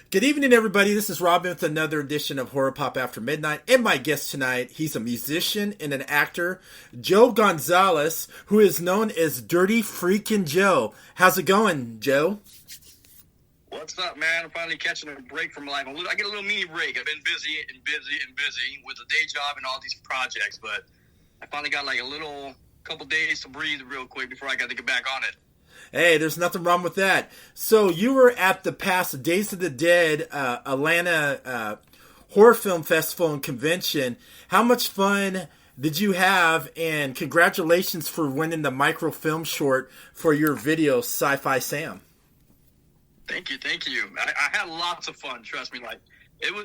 Good evening, everybody. This is Robin with another edition of Horror Pop After Midnight. And my guest tonight, he's a musician and an actor, Joe Gonzalez, who is known as Dirty Freakin' Joe. How's it going, Joe? What's up, man? I'm finally catching a break from life. I get a little mini break. I've been busy with a day job and all these projects, but I finally got like a little couple days to breathe real quick before I got to get back on it. Hey, there's nothing wrong with that. So you were at the past Days of the Dead Atlanta Horror Film Festival and Convention. How much fun did you have? And congratulations for winning the microfilm short for your video, Sci Fi Sam. Thank you. I had lots of fun. Trust me.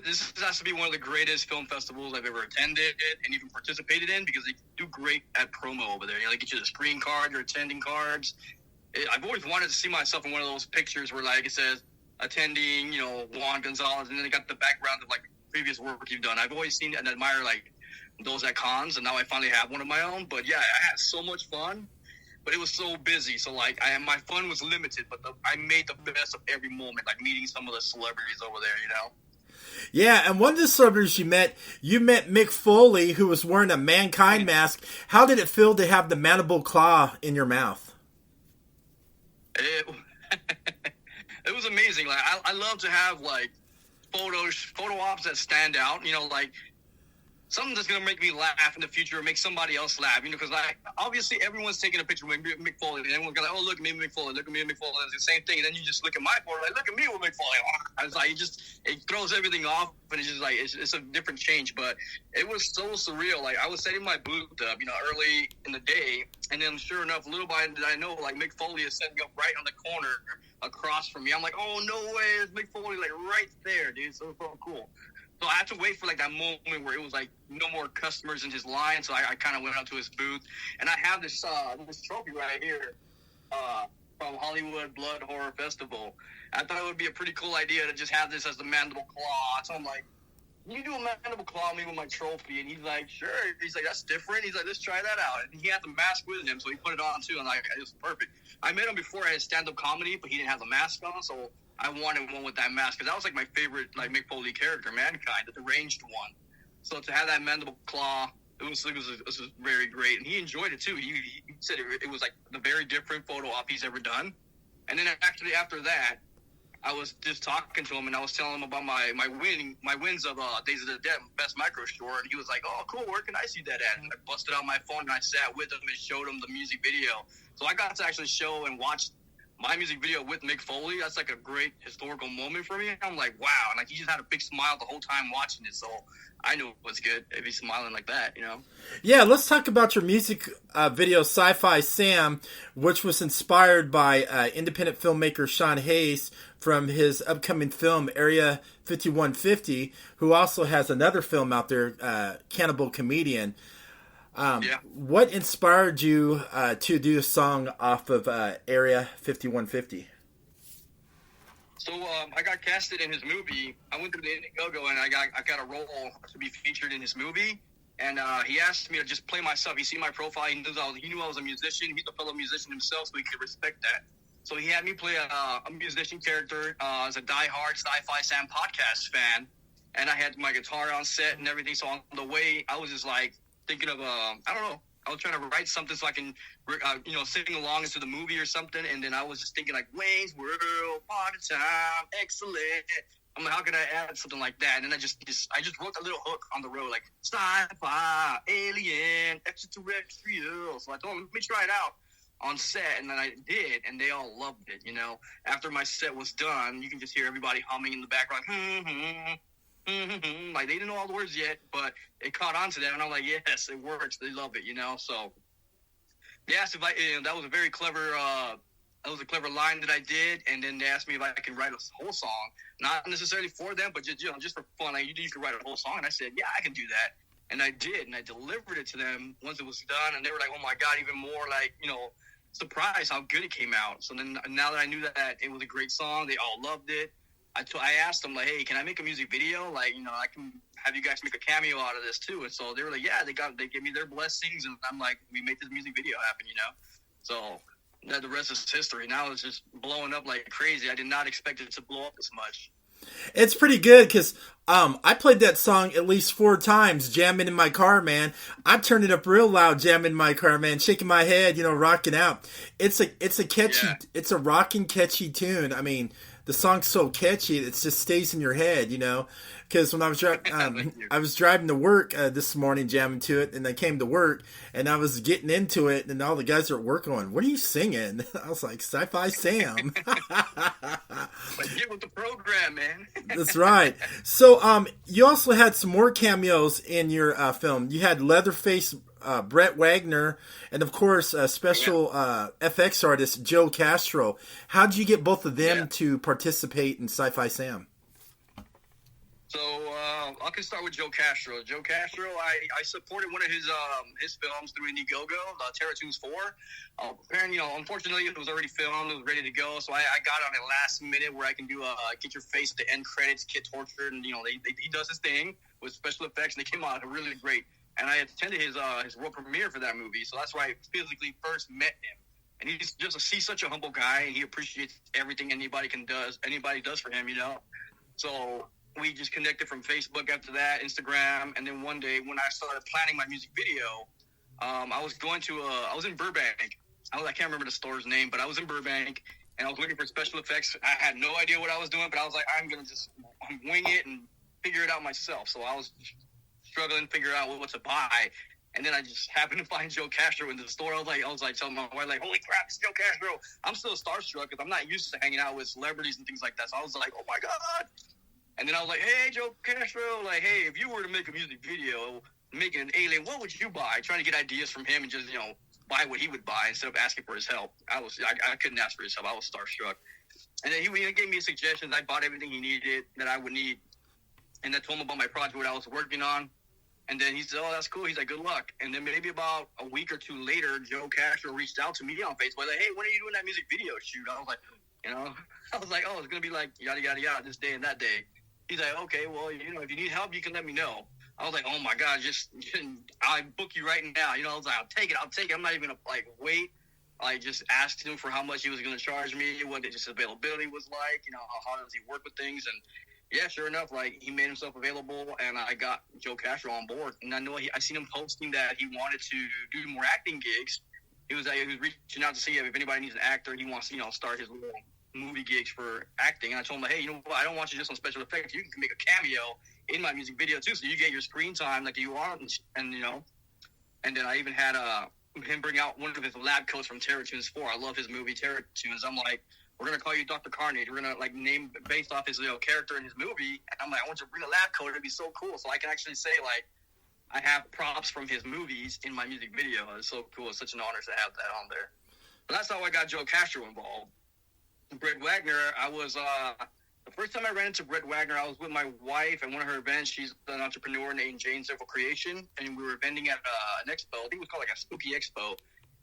This has to be one of the greatest film festivals I've ever attended and even participated in because they do great at promo over there. You know, they get you the screen card, your attending cards. I've always wanted to see myself in one of those pictures where, like, it says attending, Juan Gonzalez, and then they got the background of, like, previous work you've done. I've always seen and admire, like, those at cons, and now I finally have one of my own. But, yeah, I had so much fun, but it was so busy. So, like, my fun was limited, but I made the best of every moment, like meeting some of the celebrities over there, Yeah, and one of the celebrities you met Mick Foley, who was wearing a Mankind mask. How did it feel to have the mandible claw in your mouth? It was amazing. Like I love to have like photo ops that stand out. Like something that's gonna make me laugh in the future or make somebody else laugh. Because like obviously everyone's taking a picture with Mick Foley, and everyone's gonna oh look at me, Mick Foley, look at me, Mick Foley. It's the same thing, and then you just look at my photo, like look at me with Mick Foley. It's like it throws everything off, and it's just like it's a different change. But it was so surreal. Like I was setting my booth up, early in the day, and then sure enough, little by did I know, like Mick Foley is setting up right on the corner across from me. I'm like, oh no way, it's Mick Foley like right there, dude. So cool. So I had to wait for like that moment where it was like no more customers in his line. So I kind of went up to his booth, and I have this trophy right here from Hollywood Blood Horror Festival. I thought it would be a pretty cool idea to just have this as the mandible claw. So I'm like, can you do a mandible claw on me with my trophy? And he's like, sure. He's like, that's different. He's like, let's try that out. And he had the mask with him, so he put it on too. And like, it was perfect. I met him before I had stand-up comedy, but he didn't have the mask on, so I wanted one with that mask because that was like my favorite, like Mick Foley character, Mankind, the deranged one. So to have that mandible claw, it was very great, and he enjoyed it too. He said it was like the very different photo op he's ever done. And then actually after that, I was just talking to him, and I was telling him about my wins of Days of the Dead Best Micro Short, and he was like, "Oh, cool. Where can I see that at?" And I busted out my phone and I sat with him and showed him the music video. So I got to actually show and watch my music video with Mick Foley. That's like a great historical moment for me. I'm like, wow. And like he just had a big smile the whole time watching it. So I knew it was good if he's smiling like that, Yeah, let's talk about your music video, Sci Fi Sam, which was inspired by independent filmmaker Sean Hayes from his upcoming film Area 5150, who also has another film out there, Cannibal Comedian. Yeah. What inspired you to do a song off of Area 5150? So I got casted in his movie. I went through the Indiegogo and I got a role to be featured in his movie. And he asked me to just play myself. He seen my profile. He knew I was a musician. He's a fellow musician himself, so he could respect that. So he had me play a musician character as a diehard Sci Fi Sam podcast fan. And I had my guitar on set and everything. So on the way, I was just like thinking of, I don't know. I was trying to write something so I can, sing along into the movie or something. And then I was just thinking like, Wayne's World, party time, excellent. I'm like, how can I add something like that? And then I just wrote a little hook on the road, like sci-fi, alien, extraterrestrial. So I thought, let me try it out on set. And then I did, and they all loved it, After my set was done, you can just hear everybody humming in the background. Like they didn't know all the words yet, but it caught on to them, and I'm like, yes, it works. They love it, So they asked if that was a very clever, that was a clever line that I did, and then they asked me if I could write a whole song, not necessarily for them, but just for fun. Like you could write a whole song, and I said, yeah, I can do that, and I did, and I delivered it to them once it was done, and they were like, oh my god, even more like surprised how good it came out. So then now that I knew that it was a great song, they all loved it. I asked them, like, hey, can I make a music video? Like, I can have you guys make a cameo out of this, too. And so they were like, yeah, they gave me their blessings. And I'm like, we made this music video happen, So the rest is history. Now it's just blowing up like crazy. I did not expect it to blow up this much. It's pretty good because I played that song at least 4 times, jamming in my car, man. I turned it up real loud, jamming in my car, man, shaking my head, rocking out. It's a catchy, it's a rocking, catchy tune. I mean, the song's so catchy, it just stays in your head, Because when I was driving to work this morning, jamming to it, and I came to work, and I was getting into it, and all the guys are at work going, "What are you singing?" I was like, "Sci Fi Sam." But get with the program, man. That's right. So, you also had some more cameos in your film. You had Leatherface Brett Wagner, and of course, special FX artist Joe Castro. How did you get both of them to participate in Sci Fi Sam? So I can start with Joe Castro. Joe Castro, I supported one of his films through Indiegogo, Terra Tunes 4. Apparently, unfortunately, it was already filmed, it was ready to go, so I got on it last minute where I can do get your face at the end credits, get tortured, and he does his thing with special effects, and they came out really great. And I attended his world premiere for that movie, so that's where I physically first met him. And he's such a humble guy, and he appreciates everything anybody does for him, So we just connected from Facebook after that, Instagram, and then one day when I started planning my music video, I was in Burbank. I can't remember the store's name, but I was in Burbank, and I was looking for special effects. I had no idea what I was doing, but I was like, I'm going to just wing it and figure it out myself. So I was struggling to figure out what to buy. And then I just happened to find Joe Castro in the store. I was like telling my wife, like, "Holy crap, it's Joe Castro." I'm still starstruck because I'm not used to hanging out with celebrities and things like that. So I was like, "Oh my God." And then I was like, "Hey, Joe Castro, like, hey, if you were to make a music video, making an alien, what would you buy?" Trying to get ideas from him and just, buy what he would buy instead of asking for his help. I couldn't ask for his help. I was starstruck. And then he gave me suggestions. I bought everything he needed that I would need. And I told him about my project, what I was working on. And then he said, "Oh, that's cool." He's like, "Good luck." And then maybe about a week or two later, Joe Castro reached out to me on Facebook, like, "Hey, when are you doing that music video shoot?" I was like, "Oh, it's going to be like yada, yada, yada this day and that day." He's like, "Okay, well, if you need help, you can let me know." I was like, "Oh my God, I'll book you right now." I was like, I'll take it. I'm not even going to wait. I just asked him for how much he was going to charge me, what his availability was like, how does he work with things. And yeah, sure enough, he made himself available, and I got Joe Castro on board. And I know I seen him posting that he wanted to do more acting gigs. He was reaching out to see if anybody needs an actor. He wants to start his little movie gigs for acting. And I told him, "Hey, you know what? I don't want you just on special effects. You can make a cameo in my music video too, so you get your screen time like you want." And and then I even had him bring out one of his lab coats from Terra Tunes 4. I love his movie Terra Tunes. I'm like, "We're going to call you Dr. Carnage. We're going to name based off his character in his movie." And I'm like, "I want you to bring a lab coat. It'd be so cool." So I can actually say I have props from his movies in my music video. It's so cool. It's such an honor to have that on there. But that's how I got Joe Castro involved. Brett Wagner, I was the first time I ran into Brett Wagner, I was with my wife at one of her events. She's an entrepreneur named Jane Circle Creation, and we were vending at an expo. I think it was called a spooky expo.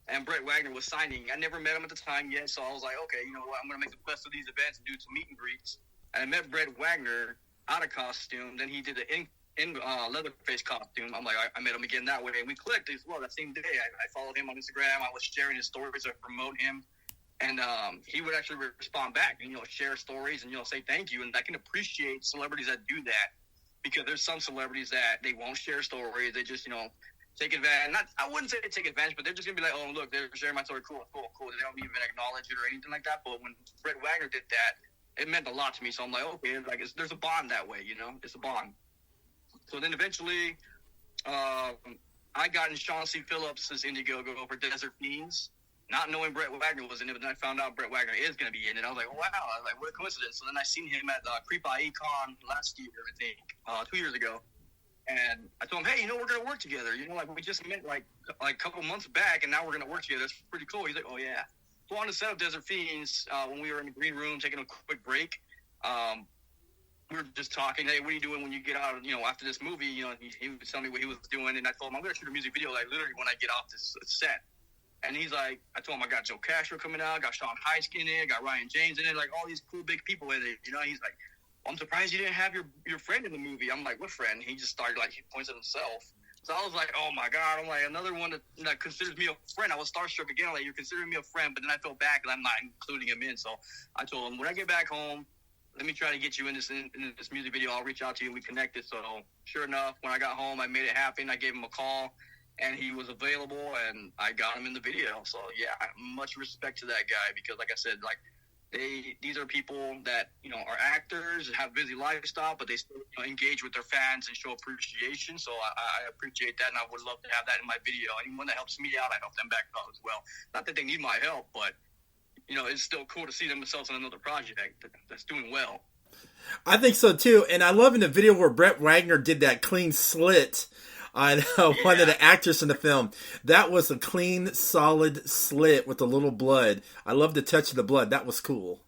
And Brett Wagner was signing. I never met him at the time yet, so I was like, "Okay, you know what? I'm going to make the best of these events and do some meet and greets." And I met Brett Wagner out of costume. Then he did the in Leatherface costume. I'm like, I met him again that way, and we clicked as well that same day. I followed him on Instagram. I was sharing his stories to promote him. And he would actually respond back and, share stories and, say thank you. And I can appreciate celebrities that do that, because there's some celebrities that they won't share stories. They just, take advantage. I wouldn't say they take advantage, but they're just going to be like, "Oh, look, they're sharing my story. Cool. They don't even acknowledge it or anything like that. But when Brett Wagner did that, it meant a lot to me. So I'm like, okay, there's a bond that way, it's a bond. So then eventually I got in Sean C. Phillips' Indiegogo for Desert Fiends, not knowing Brett Wagner was in it, but then I found out Brett Wagner is going to be in it. I was like, wow, what a coincidence. So then I seen him at Creep Icon last year, I think, 2 years ago. And I told him, "Hey, we're going to work together. We just met a couple months back, and now we're going to work together. That's pretty cool." He's like, "Oh, yeah." So on the set of Desert Fiends, when we were in the green room taking a quick break, we were just talking, "Hey, what are you doing when you get out, after this movie?" He was telling me what he was doing, and I told him, "I'm going to shoot a music video, literally when I get off this set." And he's like, I told him I got Joe Castro coming out, got Sean Heisk in it, got Ryan James in it, all these cool big people in it. He's like, "I'm surprised you didn't have your friend in the movie." I'm like, "What friend?" He just started he points at himself. So I was like, "Oh my God!" I'm like, another one that considers me a friend. I was starstruck again. I'm like, "You're considering me a friend," but then I felt bad because I'm not including him in. So I told him, when I get back home, let me try to get you in this music video. I'll reach out to you and we connected. So sure enough, when I got home, I made it happen. I gave him a call and he was available and I got him in the video. So yeah, much respect to that guy because like I said, like these are people that, you know, are actors, have busy lifestyle, but they still, you know, engage with their fans and show appreciation. So I appreciate that and I would love to have that in my video. Anyone that helps me out, I help them back out as well. Not that they need my help, but you know, it's still cool to see themselves in another project that's doing well. I think so too, and I love in the video where Brett Wagner did that clean slit on one of the actors in the film. That was a clean, solid slit with a little blood. I love the touch of the blood. That was cool.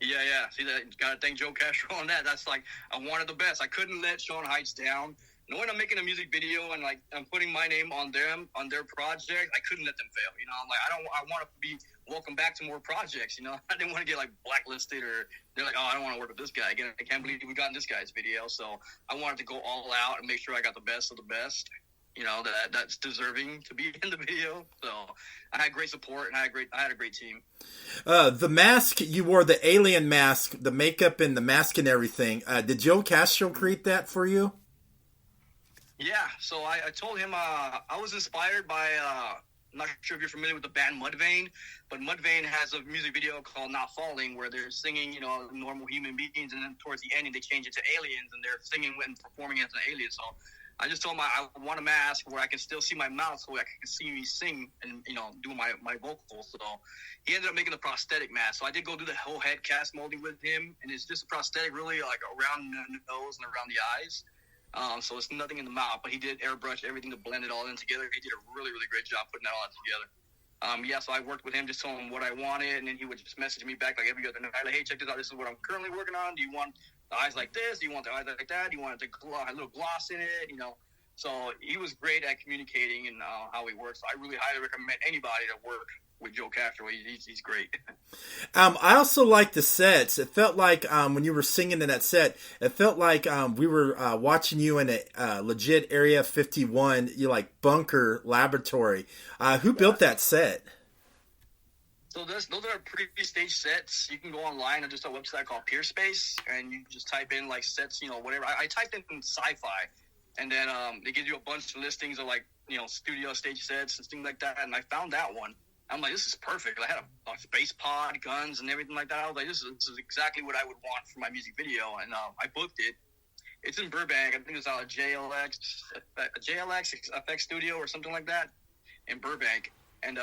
Yeah. See that? Gotta thank Joe Castro on that. That's like, I wanted the best. I couldn't let Sean Heights down. Knowing I'm making a music video and like I'm putting my name on them, on their project, I couldn't let them fail. You know, I'm like, I want to be welcome back to more projects. You know, I didn't want to get like blacklisted or they're like, oh, I don't want to work with this guy again. I can't believe we got in this guy's video. So I wanted to go all out and make sure I got the best of the best. You know, that's deserving to be in the video. So I had great support and I had a great team. The mask you wore, the alien mask, the makeup and the mask and everything. Did Joe Castro create that for you? Yeah, so I told him I was inspired by, I'm not sure if you're familiar with the band Mudvayne, but Mudvayne has a music video called Not Falling where they're singing, you know, normal human beings, and then towards the ending they change it to aliens, and they're singing and performing as an alien. So I just told him I want a mask where I can still see my mouth so I can see me sing and, you know, do my vocals. So he ended up making a prosthetic mask. So I did go do the whole head cast molding with him, and it's just a prosthetic really like around the nose and around the eyes. So it's nothing in the mouth, but he did airbrush everything to blend it all in together. He did a really, really great job putting that all together. So I worked with him, just told him what I wanted, and then he would just message me back like every other night, like, hey, check this out. This is what I'm currently working on. Do you want the eyes like this? Do you want the eyes like that? Do you want it to a little gloss in it? You know. So he was great at communicating and how he works. So I really highly recommend anybody to work with Joe Castro. He's great. I also like the sets. It felt like when you were singing in that set, it felt like we were watching you in a legit Area 51, you like bunker laboratory. Who built that set? So those are pre-stage sets. You can go online and just a website called Peerspace, and you just type in like sets, you know, whatever. I typed in sci-fi, and then they give you a bunch of listings of like, you know, studio stage sets and things like that. And I found that one. I'm like, this is perfect. I had a space pod, guns, and everything like that. I was like, this is exactly what I would want for my music video. And I booked it. It's in Burbank. I think it's out of JLX FX Studio or something like that in Burbank. And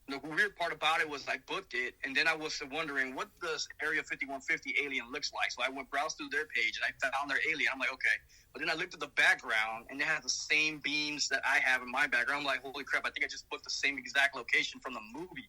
the weird part about it was I booked it, and then I was wondering what does Area 5150 alien looks like. So I went browse through their page, and I found their alien. I'm like, okay. But then I looked at the background, and it has the same beams that I have in my background. I'm like, holy crap, I think I just booked the same exact location from the movie.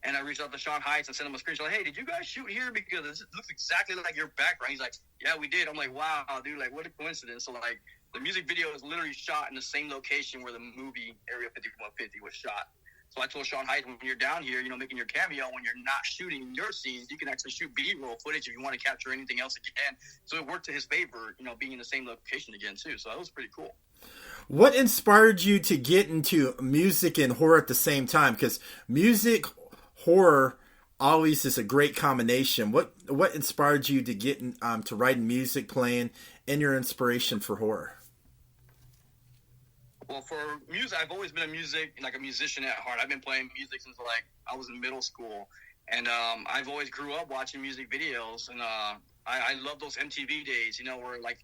And I reached out to Sean Heights and sent him a screenshot. Like, hey, did you guys shoot here? Because it looks exactly like your background. He's like, yeah, we did. I'm like, wow, dude, like, what a coincidence. So, like, the music video is literally shot in the same location where the movie Area 5150 was shot. So I told Sean Heights, when you're down here, you know, making your cameo, when you're not shooting your scenes, you can actually shoot B-roll footage if you want to capture anything else again. So it worked to his favor, you know, being in the same location again, too. So that was pretty cool. What inspired you to get into music and horror at the same time? Because music, horror always is a great combination. What inspired you to get to writing music, playing, and your inspiration for horror? Well, for music, I've always been a musician at heart. I've been playing music since like I was in middle school, and I've always grew up watching music videos, and I love those MTV days, you know, where like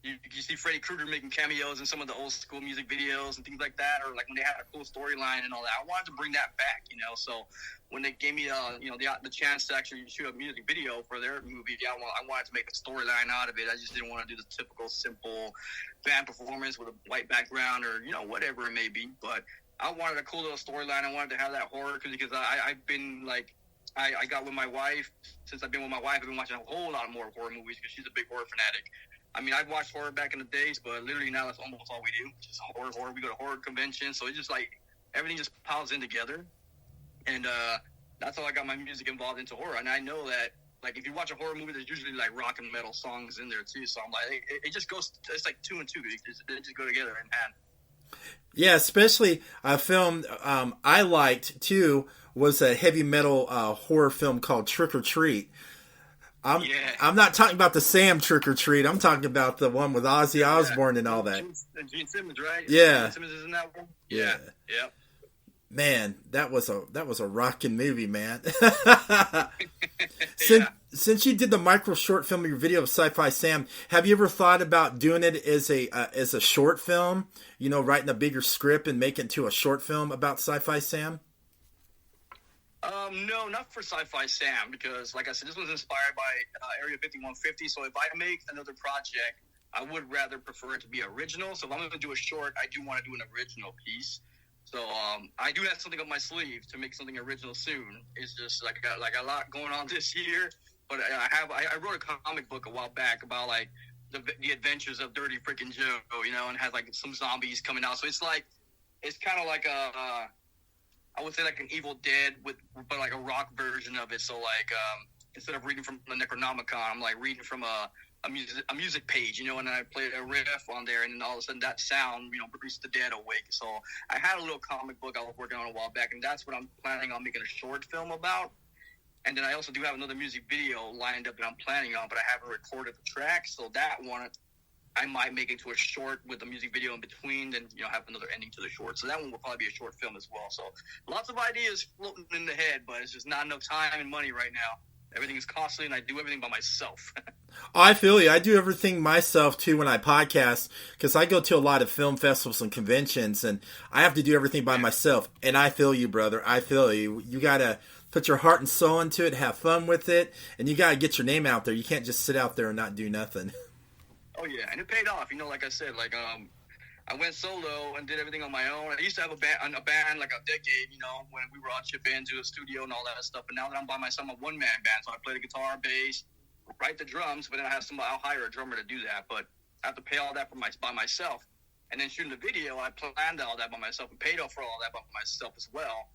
you see Freddy Krueger making cameos in some of the old school music videos and things like that, or like when they had a cool storyline and all that. I wanted to bring that back, you know. So when they gave me you know, the chance to actually shoot a music video for their movie, I wanted to make a storyline out of it. I just didn't want to do the typical simple band performance with a white background or, you know, whatever it may be. But I wanted a cool little storyline. I wanted to have that horror because I've been like, I got with my wife. Since I've been with my wife, I've been watching a whole lot more horror movies because she's a big horror fanatic. I mean, I've watched horror back in the days, but literally now that's almost all we do. Just horror. We go to horror conventions. So it's just like everything just piles in together. And that's how I got my music involved into horror. And I know that, like, if you watch a horror movie, there's usually like rock and metal songs in there too. So I'm like, it just goes, it's like two and two. They just go together in hand. Yeah, especially a film I liked too was a heavy metal horror film called Trick or Treat. I'm not talking about the Sam Trick or Treat. I'm talking about the one with Ozzy Osbourne and all that. Gene Simmons, right? Yeah. Gene Simmons is in that one. Yeah. Yep. Man, that was a rocking movie, man. Yeah. Since you did the micro short film of your video of Sci Fi Sam, have you ever thought about doing it as a short film? You know, writing a bigger script and making it into a short film about Sci Fi Sam? No, not for Sci Fi Sam, because, like I said, this was inspired by Area 5150. So if I make another project, I would rather prefer it to be original. So if I'm going to do a short, I do want to do an original piece. So I do have something up my sleeve to make something original soon. It's just like a lot going on this year. But I wrote a comic book a while back about like the adventures of Dirty Freaking Joe, you know, and has like some zombies coming out. So it's kind of like I would say like an Evil Dead but like a rock version of it. So like instead of reading from the Necronomicon, I'm like reading from a music page, you know, and I played a riff on there, and then all of a sudden that sound, you know, brings the dead awake. So I had a little comic book I was working on a while back, and that's what I'm planning on making a short film about. And then I also do have another music video lined up that I'm planning on, but I haven't recorded the track. So that one, I might make it to a short with the music video in between, then, you know, have another ending to the short. So that one will probably be a short film as well. So lots of ideas floating in the head, but it's just not enough time and money right now. Everything is costly, and I do everything by myself. I feel you. I do everything myself, too, when I podcast, because I go to a lot of film festivals and conventions, and I have to do everything by myself. And I feel you, brother. I feel you. You got to put your heart and soul into it, have fun with it, and you got to get your name out there. You can't just sit out there and not do nothing. Oh, yeah, and it paid off. You know, like I said, like I went solo and did everything on my own. I used to have a band like a decade, you know, when we were all chip into a studio and all that stuff. But now that I'm by myself, I'm a one-man band. So I play the guitar, bass, write the drums, but then I'll hire a drummer to do that. But I have to pay all that by myself. And then shooting the video, I planned all that by myself and paid off for all that by myself as well.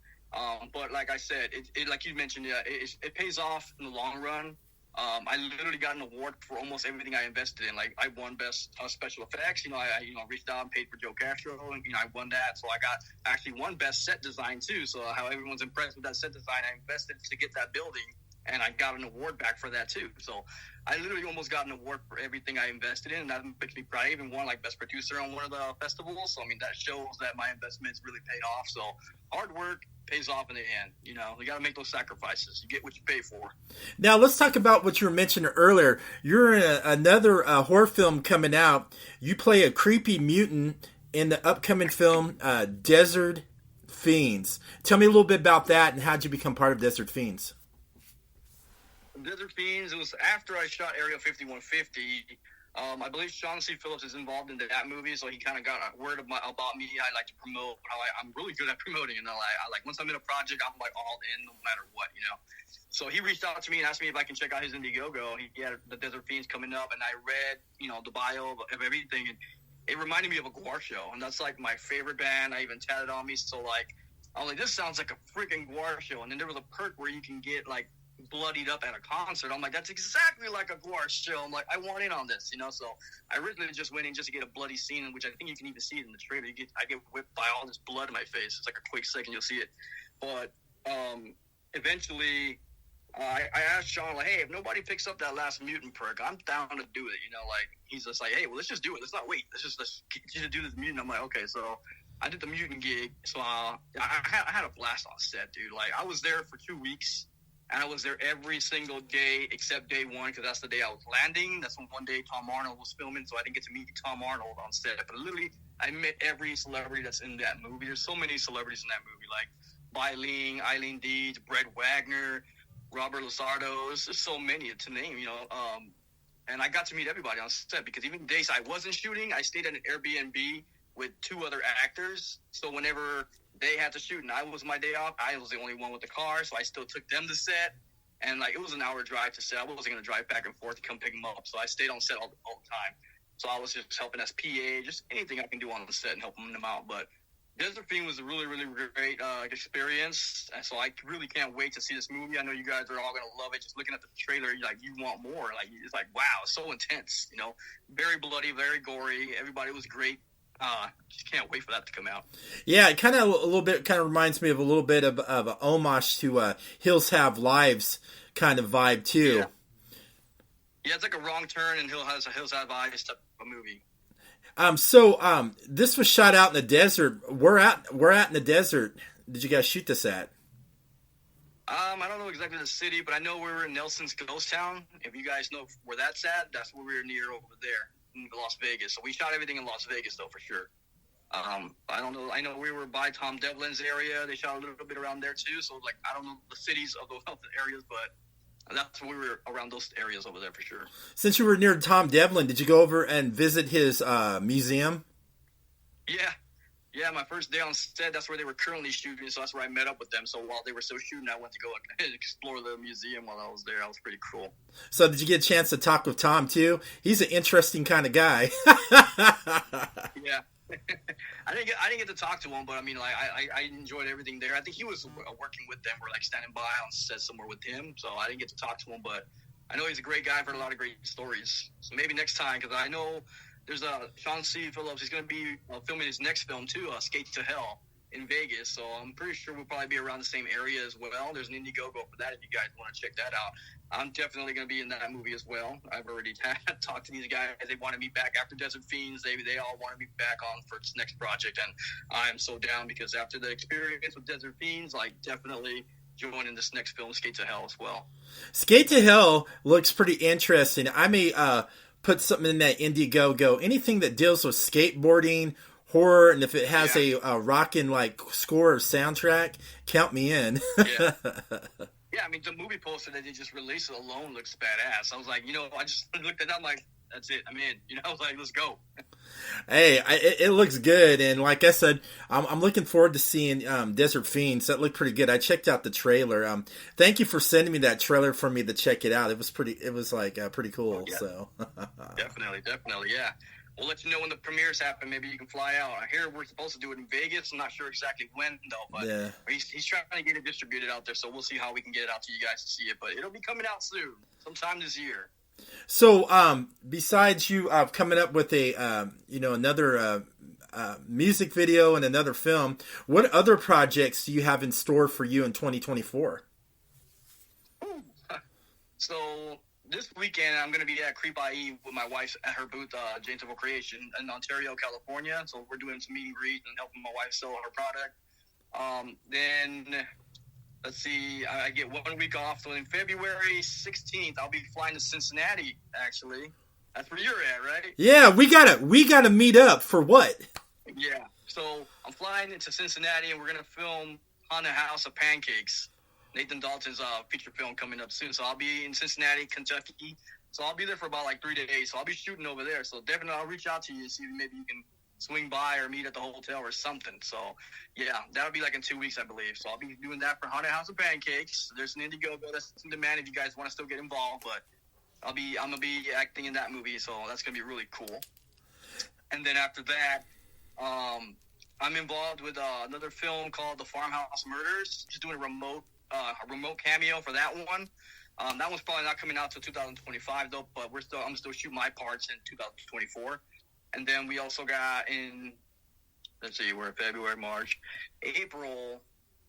But like I said, it like you mentioned, it pays off in the long run. I literally got an award for almost everything I invested in. Like I won best special effects. You know, I reached out and paid for Joe Castro, and I won that. So I actually won best set design too. So how everyone's impressed with that set design, I invested to get that building, and I got an award back for that too. So I literally almost got an award for everything I invested in, and that makes me proud. I even won like best producer on one of the festivals. So I mean, that shows that my investments really paid off. So hard work pays off in the end. You know, you got to make those sacrifices. You get what you pay for. Now let's talk about what you were mentioning earlier. You're in another horror film coming out. You play a creepy mutant in the upcoming film Desert Fiends. Tell me a little bit about that, and how'd you become part of Desert Fiends? Desert Fiends, it was after I shot Area 5150. I believe Sean C. Phillips is involved in that movie, so he kind of got a word about me. I like to promote. I'm really good at promoting, and I like once I'm in a project, I'm like all in no matter what, you know. So he reached out to me and asked me if I can check out his Indiegogo. He had the Desert Fiends coming up, and I read, you know, the bio of everything, and it reminded me of a Gwar show, and that's like my favorite band. I even tatted on me, so like I was like, this sounds like a freaking Gwar show. And then there was a perk where you can get like bloodied up at a concert. I'm like, that's exactly like a Gwar show. I'm like, I want in on this, you know. So I originally just went in just to get a bloody scene, in which I think you can even see it in the trailer. I get whipped by all this blood in my face. It's like a quick second, you'll see it. But eventually, I asked Sean, like, hey, if nobody picks up that last mutant perk, I'm down to do it. You know, like he's just like, hey, well, let's just do it. Let's not wait. Let's get you to do this mutant. I'm like, okay, so I did the mutant gig. So I had a blast on set, dude. Like I was there for 2 weeks. And I was there every single day except day one, because that's the day I was landing. That's when one day Tom Arnold was filming, so I didn't get to meet Tom Arnold on set. But literally, I met every celebrity that's in that movie. There's so many celebrities in that movie, like Bai Eileen Deeds, Brett Wagner, Robert Lizardo. There's just so many to name, you know. And I got to meet everybody on set, because even days I wasn't shooting, I stayed at an Airbnb with 2 other actors. So whenever they had to shoot and I was my day off, I was the only one with the car, so I still took them to set. And like it was an hour drive to set. I wasn't going to drive back and forth to come pick them up, so I stayed on set all the time. So I was just helping as PA, just anything I can do on the set and helping them out. But Desert Fiend was a really, really great experience, and so I really can't wait to see this movie. I know you guys are all going to love it. Just looking at the trailer, you're like, you want more. Like it's like, wow, it's so intense. You know, very bloody, very gory. Everybody was great. Just can't wait for that to come out. Yeah, it kind of a little bit reminds me of a little bit of a homage to Hills Have Lives kind of vibe too. Yeah, it's like a Wrong Turn and Hills Have Eyes type of movie. This was shot out in the desert. We're out in the desert. Did you guys shoot this at? I don't know exactly the city, but I know we were in Nelson's Ghost Town. If you guys know where that's at, that's where we were near over there in Las Vegas. So we shot everything in Las Vegas, though, for sure. I don't know. I know we were by Tom Devlin's area. They shot a little bit around there, too. So, like, I don't know the cities of those areas, but that's where we were around those areas over there for sure. Since you were near Tom Devlin, did you go over and visit his museum? Yeah, my first day on set, that's where they were currently shooting, so that's where I met up with them. So while they were still shooting, I went to go explore the museum while I was there. That was pretty cool. So did you get a chance to talk with Tom, too? He's an interesting kind of guy. Yeah. I didn't get to talk to him, but I mean, like, I enjoyed everything there. I think he was working with them, or like standing by on set somewhere with him, so I didn't get to talk to him, but I know he's a great guy. I've heard a lot of great stories. So maybe next time, because I know there's Sean C. Phillips. He's going to be filming his next film too, Skate to Hell, in Vegas. So I'm pretty sure we'll probably be around the same area as well. There's an Indiegogo for that if you guys want to check that out. I'm definitely going to be in that movie as well. I've already talked to these guys. They wanted me back after Desert Fiends. They all wanted me back on for its next project, and I'm so down because after the experience with Desert Fiends, like, definitely joining this next film, Skate to Hell, as well. Skate to Hell looks pretty interesting. I may put something in that Indiegogo. Anything that deals with skateboarding, horror, and if it has a rockin' like score or soundtrack, count me in. Yeah, I mean, the movie poster that they just released alone looks badass. I was like, I just looked at it, I'm like, that's it, I'm in. I was like, let's go. Hey, it looks good, and like I said, I'm looking forward to seeing Desert Fiends. That looked pretty good. I checked out the trailer. Thank you for sending me that trailer for me to check it out. It was pretty cool. Oh, yeah. So definitely, yeah. We'll let you know when the premieres happen. Maybe you can fly out. I hear we're supposed to do it in Vegas. I'm not sure exactly when, though. But yeah, he's trying to get it distributed out there, so we'll see how we can get it out to you guys to see it. But it'll be coming out soon, sometime this year. So, besides you coming up with another music video and another film, what other projects do you have in store for you in 2024? So this weekend, I'm going to be at Creep IE with my wife at her booth, Jane's of Creation, in Ontario, California. So we're doing some meet and greet and helping my wife sell her product. Then, let's see, I get 1 week off. So in February 16th, I'll be flying to Cincinnati, actually. That's where you're at, right? Yeah, we gotta meet up for what? Yeah. So I'm flying into Cincinnati, and we're going to film Haunted House of Pancakes. Nathan Dalton's feature film coming up soon. So I'll be in Cincinnati, Kentucky. So I'll be there for about like 3 days. So I'll be shooting over there. So definitely I'll reach out to you and see if maybe you can swing by or meet at the hotel or something. So yeah, that'll be like in 2 weeks, I believe. So I'll be doing that for Haunted House of Pancakes. There's an Indiegogo that's in demand if you guys want to still get involved. But I'm gonna be acting in that movie. So that's gonna be really cool. And then after that, I'm involved with another film called The Farmhouse Murders. Just doing a remote cameo for that one. That one's probably not coming out till 2025 though, but I'm still shooting my parts in 2024. And then we also got we're February, March, April.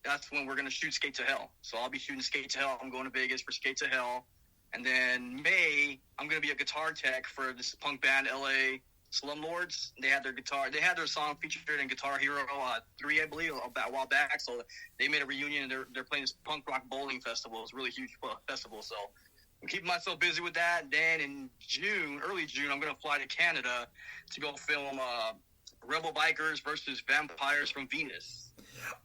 That's when we're gonna shoot Skate to Hell. So I'll be shooting Skate to Hell. I'm going to Vegas for Skate to Hell. And then May, I'm gonna be a guitar tech for this punk band LA Slumlords. They had their song featured in Guitar Hero 3, I believe, a while back. So they made a reunion, and they're playing this punk rock bowling festival. It's a really huge festival. So I'm keeping myself busy with that. Then in early June, I'm going to fly to Canada to go film Rebel Bikers versus Vampires from Venus.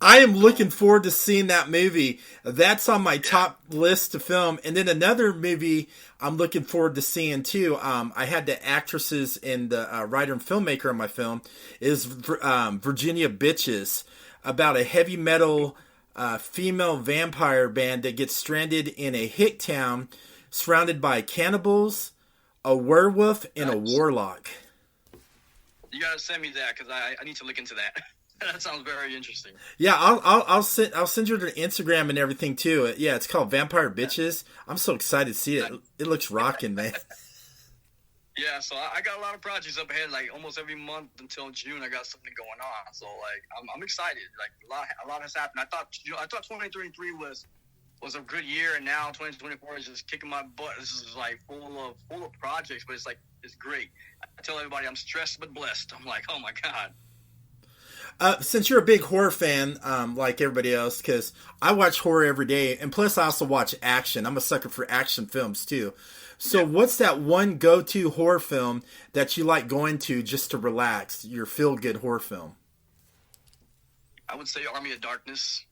I am looking forward to seeing that movie. That's on my top list to film. And then another movie I'm looking forward to seeing too. I had the actresses and the writer and filmmaker on my film is Virginia Bitches, about a heavy metal female vampire band that gets stranded in a hick town surrounded by cannibals, a werewolf, and a warlock. You gotta send me that because I need to look into that. That sounds very interesting. Yeah, I'll send you to Instagram and everything too. Yeah, it's called Vampire Bitches. I'm so excited to see it. It looks rocking, man. Yeah, so I got a lot of projects up ahead. Like almost every month until June, I got something going on. So like I'm excited. Like a lot has happened. I thought 2023 was was a good year, and now 2024 is just kicking my butt. This is like full of projects, but it's like it's great. I tell everybody I'm stressed but blessed. I'm like, oh my god. Since you're a big horror fan, like everybody else, because I watch horror every day, and plus I also watch action. I'm a sucker for action films too. So, what's that one go-to horror film that you like going to just to relax? Your feel-good horror film. I would say Army of Darkness.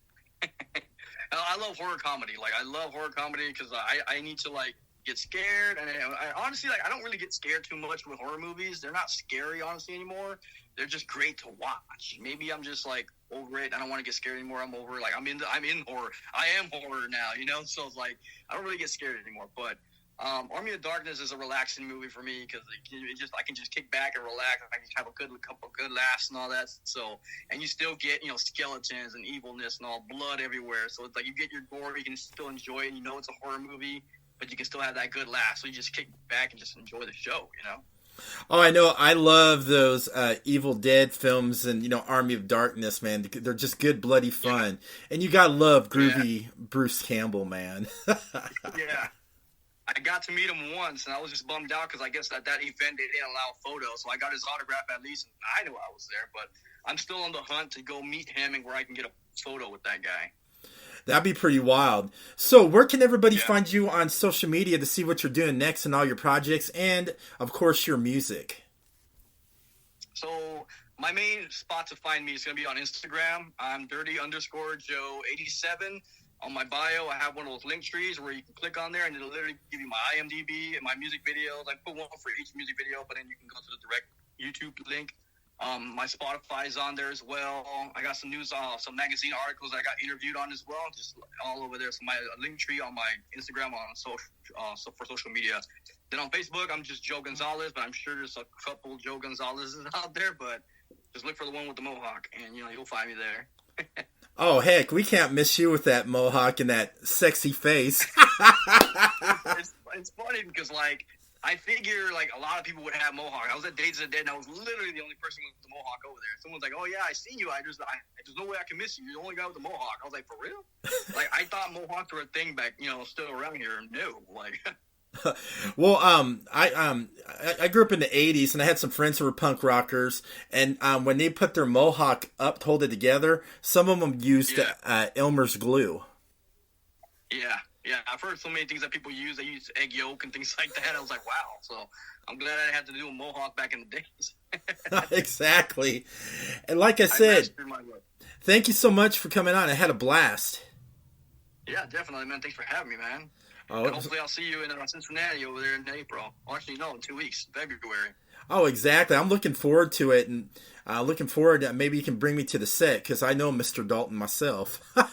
I love horror comedy. Like, I love horror comedy because I need to, like, get scared. And I honestly, like, I don't really get scared too much with horror movies. They're not scary, honestly, anymore. They're just great to watch. Maybe I'm just, like, over it. I don't want to get scared anymore. I'm over it. Like, I'm in horror. I am horror now, you know? So, it's like, I don't really get scared anymore. But Army of Darkness is a relaxing movie for me because I can just kick back and relax. I can have a couple good laughs and all that. So, and you still get skeletons and evilness and all blood everywhere. So it's like you get your gore, you can still enjoy it. You know it's a horror movie, but you can still have that good laugh. So you just kick back and just enjoy the show. Oh, I know. I love those Evil Dead films and, Army of Darkness, man. They're just good, bloody fun. Yeah. And you gotta love groovy Bruce Campbell, man. Yeah. I got to meet him once, and I was just bummed out because I guess at that event they didn't allow photos. So I got his autograph at least, and I knew I was there. But I'm still on the hunt to go meet him and where I can get a photo with that guy. That'd be pretty wild. So where can everybody find you on social media to see what you're doing next and all your projects and, of course, your music? So my main spot to find me is going to be on Instagram. I'm dirty_Joe87. On my bio, I have one of those link trees where you can click on there and it'll literally give you my IMDb and my music videos. I put one for each music video, but then you can go to the direct YouTube link. My Spotify is on there as well. I got some news, some magazine articles I got interviewed on as well, just all over there. So my link tree on my Instagram for social media. Then on Facebook, I'm just Joe Gonzalez, but I'm sure there's a couple Joe Gonzalez's out there. But just look for the one with the mohawk, and you'll find me there. Oh, heck, we can't miss you with that mohawk and that sexy face. It's funny because, like, I figure, like, a lot of people would have mohawk. I was at Desert Fiends, and I was literally the only person with the mohawk over there. Someone's like, oh, yeah, I seen you. There's no way I can miss you. You're the only guy with the mohawk. I was like, for real? Like, I thought mohawks were a thing back, still around here. No, like... Well, I grew up in the 80s, and I had some friends who were punk rockers, and when they put their mohawk up to hold it together, some of them used Elmer's glue. Yeah, I've heard so many things that people use. They use egg yolk and things like that. I was like, wow. So I'm glad I had to do a mohawk back in the days. Exactly. And like I said, thank you so much for coming on. I had a blast. Yeah, definitely, man. Thanks for having me, man. Oh, and hopefully I'll see you in Cincinnati over there in April. Actually, no, in 2 weeks, February. Oh, exactly. I'm looking forward to it, and looking forward to maybe you can bring me to the set, because I know Mr. Dalton myself. Oh,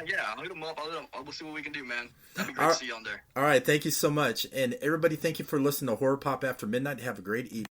yeah. I'll hit him up. We'll see what we can do, man. That'd be great to see you on there. All right. Thank you so much. And everybody, thank you for listening to Horror Pop After Midnight. Have a great evening.